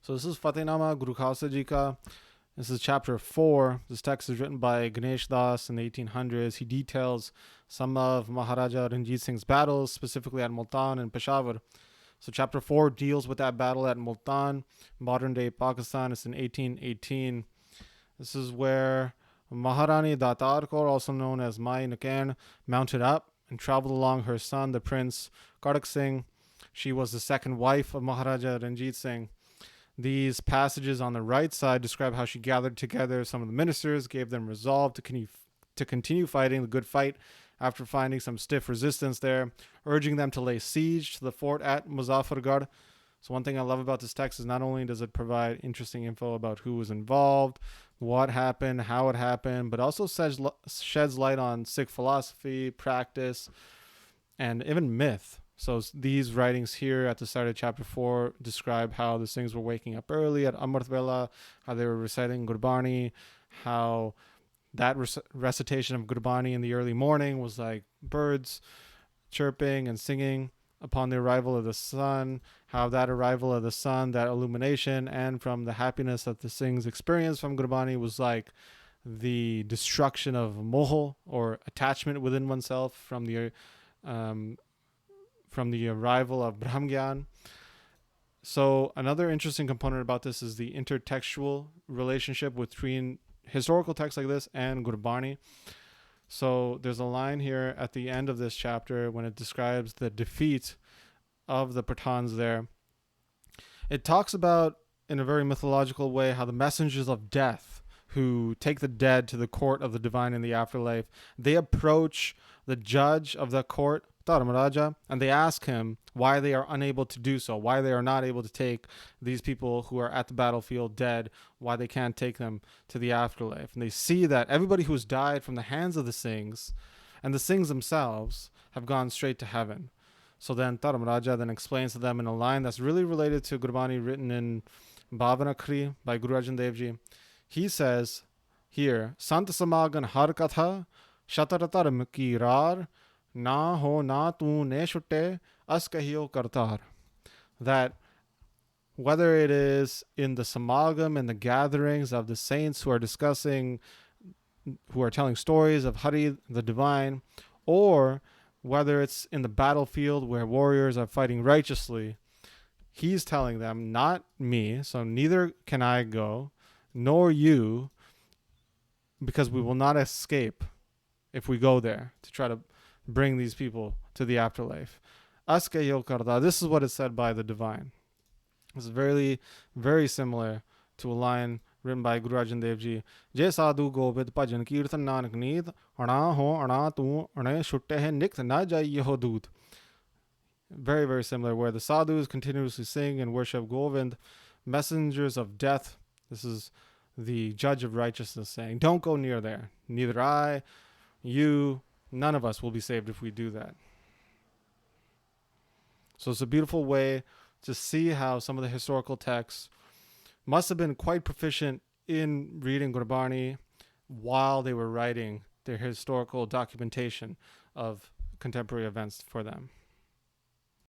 So this is Fatehnama Guru Khalsa Ji ka. This is chapter 4. This text is written by Ganesh Das in the 1800s. He details some of Maharaja Ranjit Singh's battles, specifically at Multan and Peshawar. So chapter 4 deals with that battle at Multan, modern day Pakistan. It's in 1818. This is where Maharani Datar Kaur, also known as Mai Nakan, mounted up and traveled along her son, the Prince Kartak Singh. She was the second wife of Maharaja Ranjit Singh. These passages on the right side describe how she gathered together some of the ministers, gave them resolve to continue fighting the good fight after finding some stiff resistance there, urging them to lay siege to the fort at Muzaffargarh. So one thing I love about this text is not only does it provide interesting info about who was involved, what happened, how it happened, but also sheds light on Sikh philosophy, practice, and even myth. So these writings here at the start of chapter 4 describe how the Singhs were waking up early at Amrit Vela, how they were reciting Gurbani, how that recitation of Gurbani in the early morning was like birds chirping and singing upon the arrival of the sun, how that arrival of the sun, that illumination, and from the happiness that the Singhs experienced from Gurbani was like the destruction of moho, or attachment within oneself, from the arrival of Brahmgyan. So another interesting component about this is the intertextual relationship between historical texts like this and Gurbani. So there's a line here at the end of this chapter when it describes the defeat of the Pathans there. It talks about, in a very mythological way, how the messengers of death, who take the dead to the court of the divine in the afterlife, they approach the judge of the court, Dharmaraja, and they ask him why they are unable to do so, why they are not able to take these people who are at the battlefield dead, why they can't take them to the afterlife. And they see that everybody who's died from the hands of the Singhs, and the Singhs themselves, have gone straight to heaven. So then Dharmaraja then explains to them in a line that's really related to Gurbani, written in Bhavanakri by Guru Arjan Dev Ji. He says here, Sant Samagan Har Katha Shataratar Ki Rar Na ho na tu ne shutte as kahiyo kartar. That whether it is in the samagam and the gatherings of the saints who are discussing, who are telling stories of Hari, the divine, or whether it's in the battlefield where warriors are fighting righteously, he's telling them, not me, so neither can I go, nor you, because we will not escape if we go there to try to bring these people to the afterlife. Aske yo karda. This is what is said by the divine. It's very, very similar to a line written by Guru Arjan Dev Ji. Je sadhu govid bhajan kirtan nanak neet ana ho ana tu ane shutte hai nikt na jaiye ho doot. Very, very similar, where the sadhus continuously sing and worship Govind, messengers of death. This is the judge of righteousness saying, don't go near there. Neither I, you, none of us will be saved if we do that. So it's a beautiful way to see how some of the historical texts must have been quite proficient in reading Gurbani while they were writing their historical documentation of contemporary events for them.